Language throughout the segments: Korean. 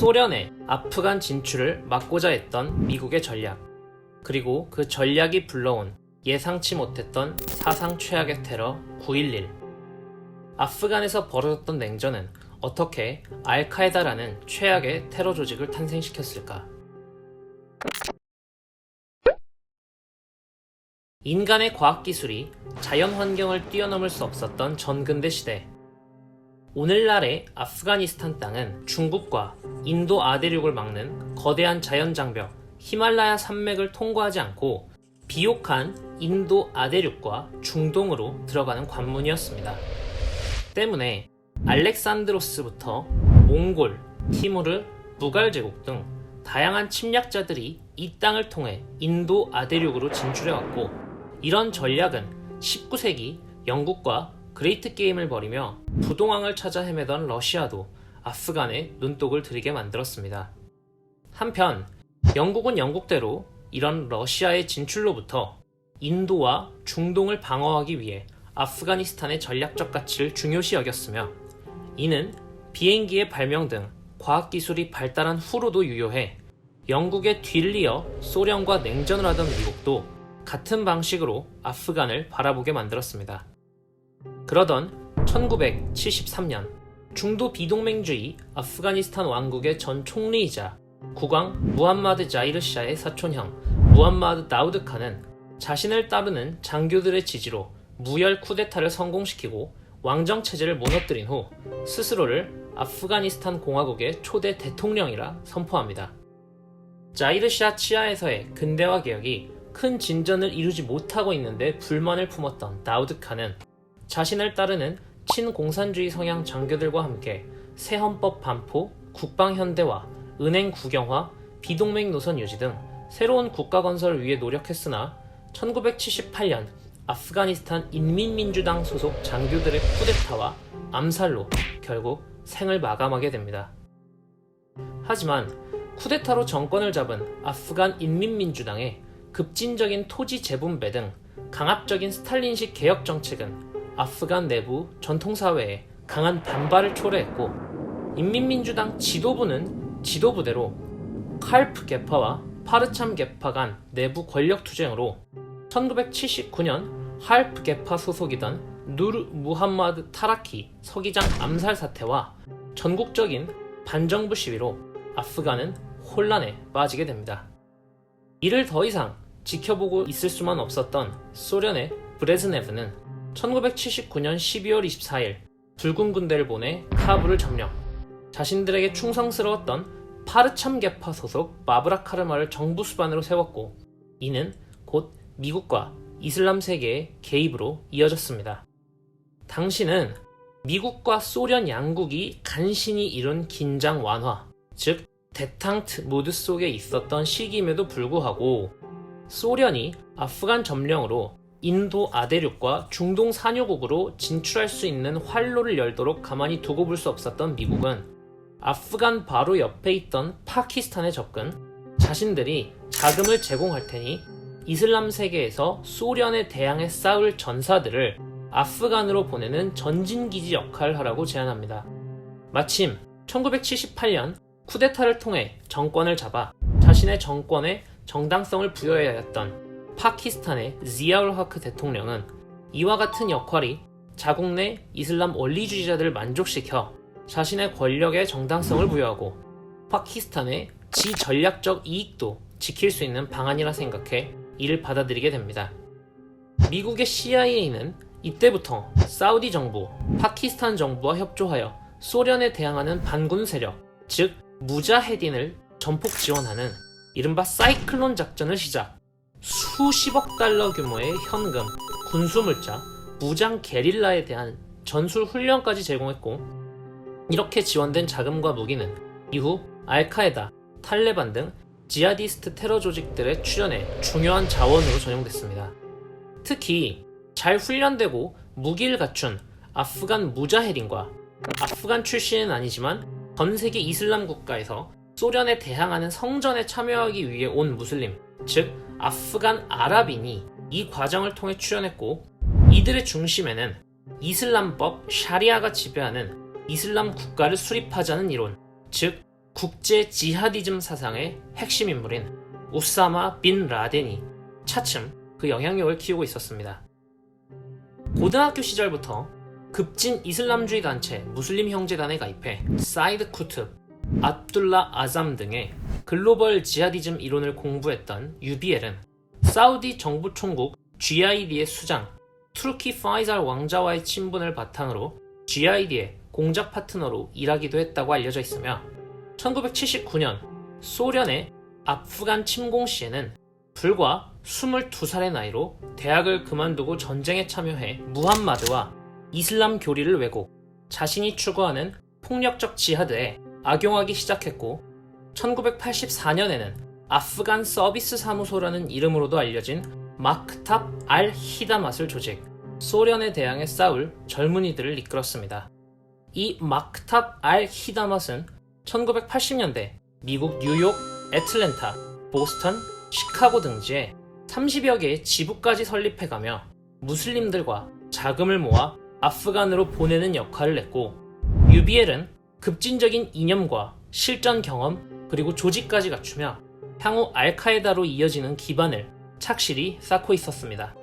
소련의 아프간 진출을 막고자 했던 미국의 전략, 그리고 그 전략이 불러온 예상치 못했던 사상 최악의 테러 9.11. 아프간에서 벌어졌던 냉전은 어떻게 알카에다라는 최악의 테러 조직을 탄생시켰을까? 인간의 과학기술이 자연환경을 뛰어넘을 수 없었던 전근대 시대. 오늘날의 아프가니스탄 땅은 중국과 인도 아대륙을 막는 거대한 자연장벽 히말라야 산맥을 통과하지 않고 비옥한 인도 아대륙과 중동으로 들어가는 관문이었습니다. 때문에 알렉산드로스부터 몽골, 티무르, 무갈 제국 등 다양한 침략자들이 이 땅을 통해 인도 아대륙으로 진출해왔고, 이런 전략은 19세기 영국과 그레이트 게임을 벌이며 부동항을 찾아 헤매던 러시아도 아프간에 눈독을 들이게 만들었습니다. 한편 영국은 영국대로 이런 러시아의 진출로부터 인도와 중동을 방어하기 위해 아프가니스탄의 전략적 가치를 중요시 여겼으며, 이는 비행기의 발명 등 과학기술이 발달한 후로도 유효해 영국의 뒤를 이어 소련과 냉전을 하던 미국도 같은 방식으로 아프간을 바라보게 만들었습니다. 그러던 1973년 중도 비동맹주의 아프가니스탄 왕국의 전 총리이자 국왕 무함마드 자히르샤의 사촌형 무함마드 다우드 칸은 자신을 따르는 장교들의 지지로 무혈 쿠데타를 성공시키고 왕정체제를 무너뜨린 후 스스로를 아프가니스탄 공화국의 초대 대통령이라 선포합니다. 자히르샤 치하에서의 근대화 개혁이 큰 진전을 이루지 못하고 있는데 불만을 품었던 다우드 칸은 자신을 따르는 친공산주의 성향 장교들과 함께 새 헌법 반포, 국방 현대화, 은행 국영화, 비동맹 노선 유지 등 새로운 국가 건설을 위해 노력했으나 1978년 아프가니스탄 인민민주당 소속 장교들의 쿠데타와 암살로 결국 생을 마감하게 됩니다. 하지만 쿠데타로 정권을 잡은 아프간 인민민주당의 급진적인 토지 재분배 등 강압적인 스탈린식 개혁 정책은 아프간 내부 전통사회에 강한 반발을 초래했고, 인민민주당 지도부는 지도부대로 칼프 계파와 파르참 계파 간 내부 권력 투쟁으로 1979년 할프 계파 소속이던 누르 무함마드 타라키 서기장 암살 사태와 전국적인 반정부 시위로 아프간은 혼란에 빠지게 됩니다. 이를 더 이상 지켜보고 있을 수만 없었던 소련의 브레즈네브는 1979년 12월 24일 붉은 군대를 보내 카불을 점령, 자신들에게 충성스러웠던 파르참 계파 소속 마브라 카르마를 정부 수반으로 세웠고, 이는 곧 미국과 이슬람 세계의 개입으로 이어졌습니다. 당시는 미국과 소련 양국이 간신히 이룬 긴장 완화, 즉 데탕트 모드 속에 있었던 시기임에도 불구하고 소련이 아프간 점령으로 인도 아대륙과 중동 산유국으로 진출할 수 있는 활로를 열도록 가만히 두고 볼 수 없었던 미국은 아프간 바로 옆에 있던 파키스탄에 접근, 자신들이 자금을 제공할 테니 이슬람 세계에서 소련에 대항해 싸울 전사들을 아프간으로 보내는 전진기지 역할을 하라고 제안합니다. 마침 1978년 쿠데타를 통해 정권을 잡아 자신의 정권에 정당성을 부여해야 했던 파키스탄의 지아울 하크 대통령은 이와 같은 역할이 자국 내 이슬람 원리주의자들을 만족시켜 자신의 권력에 정당성을 부여하고 파키스탄의 지전략적 이익도 지킬 수 있는 방안이라 생각해 이를 받아들이게 됩니다. 미국의 CIA는 이때부터 사우디 정부, 파키스탄 정부와 협조하여 소련에 대항하는 반군 세력, 즉 무자헤딘을 전폭 지원하는 이른바 사이클론 작전을 시작, 수십억 달러 규모의 현금, 군수물자, 무장 게릴라에 대한 전술 훈련까지 제공했고, 이렇게 지원된 자금과 무기는 이후 알카에다, 탈레반 등 지하디스트 테러 조직들의 출현에 중요한 자원으로 전용됐습니다. 특히 잘 훈련되고 무기를 갖춘 아프간 무자헤딘과 아프간 출신은 아니지만 전 세계 이슬람 국가에서 소련에 대항하는 성전에 참여하기 위해 온 무슬림, 즉 아프간 아랍인이 이 과정을 통해 출현했고, 이들의 중심에는 이슬람법 샤리아가 지배하는 이슬람 국가를 수립하자는 이론, 즉 국제 지하디즘 사상의 핵심 인물인 우사마 빈 라덴이 차츰 그 영향력을 키우고 있었습니다. 고등학교 시절부터 급진 이슬람주의 단체 무슬림 형제단에 가입해 사이드 쿠투브, 압둘라 아잠 등의 글로벌 지하디즘 이론을 공부했던 유비엘은 사우디 정부 총국 GID의 수장 투르키 파이잘 왕자와의 친분을 바탕으로 GID의 공작 파트너로 일하기도 했다고 알려져 있으며 1979년 소련의 아프간 침공 시에는 불과 22살의 나이로 대학을 그만두고 전쟁에 참여해 무함마드와 이슬람 교리를 왜곡, 자신이 추구하는 폭력적 지하드에 악용하기 시작했고 1984년에는 아프간 서비스 사무소라는 이름으로도 알려진 마크탑 알 히다맛을 조직, 소련에 대항해 싸울 젊은이들을 이끌었습니다. 이 마크탑 알 히다맛은 1980년대 미국 뉴욕, 애틀랜타, 보스턴, 시카고 등지에 30여 개의 지부까지 설립해가며 무슬림들과 자금을 모아 아프간으로 보내는 역할을 했고, 유비엘은 급진적인 이념과 실전 경험 그리고 조직까지 갖추며 향후 알카에다로 이어지는 기반을 착실히 쌓고 있었습니다.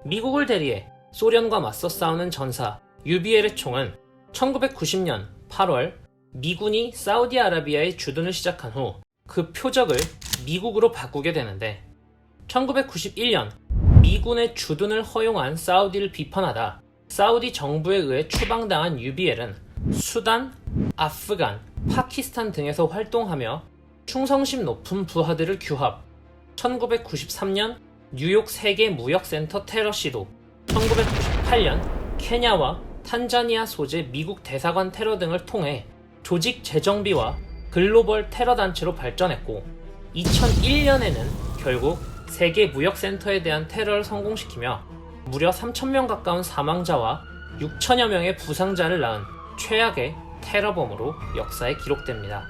미국을 대리해 소련과 맞서 싸우는 전사 유비엘의 총은 1990년 8월 미군이 사우디아라비아에 주둔을 시작한 후 그 표적을 미국으로 바꾸게 되는데, 1991년 미군의 주둔을 허용한 사우디를 비판하다 사우디 정부에 의해 추방당한 유비엘은 수단, 아프간, 파키스탄 등에서 활동하며 충성심 높은 부하들을 규합, 1993년 뉴욕 세계무역센터 테러 시도, 1998년 케냐와 탄자니아 소재 미국 대사관 테러 등을 통해 조직 재정비와 글로벌 테러 단체로 발전했고, 2001년에는 결국 세계무역센터에 대한 테러를 성공시키며 무려 3,000명 가까운 사망자와 6천여 명의 부상자를 낳은 최악의 테러범으로 역사에 기록됩니다.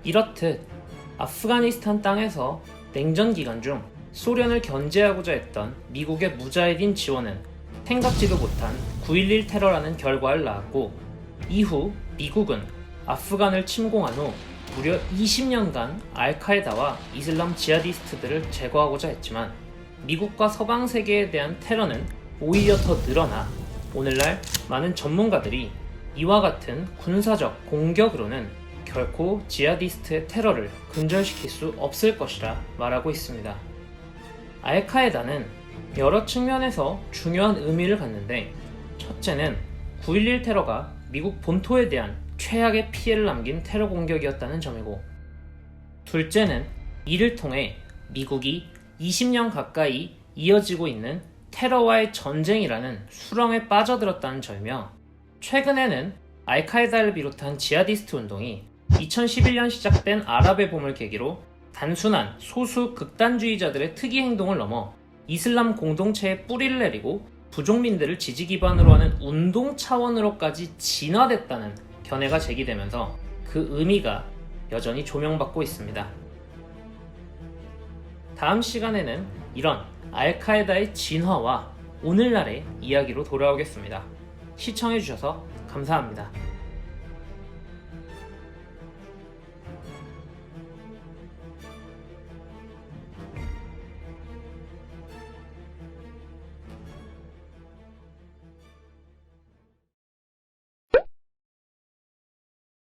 이렇듯 아프가니스탄 땅에서 냉전 기간 중 소련을 견제하고자 했던 미국의 무자헤딘 지원은 생각지도 못한 9.11 테러라는 결과를 낳았고, 이후 미국은 아프간을 침공한 후 무려 20년간 알카에다와 이슬람 지하디스트들을 제거하고자 했지만 미국과 서방 세계에 대한 테러는 오히려 더 늘어나 오늘날 많은 전문가들이 이와 같은 군사적 공격으로는 결코 지하디스트의 테러를 근절시킬 수 없을 것이라 말하고 있습니다. 알카에다는 여러 측면에서 중요한 의미를 갖는데, 첫째는 9.11 테러가 미국 본토에 대한 최악의 피해를 남긴 테러 공격이었다는 점이고, 둘째는 이를 통해 미국이 20년 가까이 이어지고 있는 테러와의 전쟁이라는 수렁에 빠져들었다는 점이며, 최근에는 알카에다를 비롯한 지하디스트 운동이 2011년 시작된 아랍의 봄을 계기로 단순한 소수 극단주의자들의 특이 행동을 넘어 이슬람 공동체에 뿌리를 내리고 부족민들을 지지 기반으로 하는 운동 차원으로까지 진화됐다는 견해가 제기되면서 그 의미가 여전히 조명받고 있습니다. 다음 시간에는 이런 알카에다의 진화와 오늘날의 이야기로 돌아오겠습니다. 시청해주셔서 감사합니다.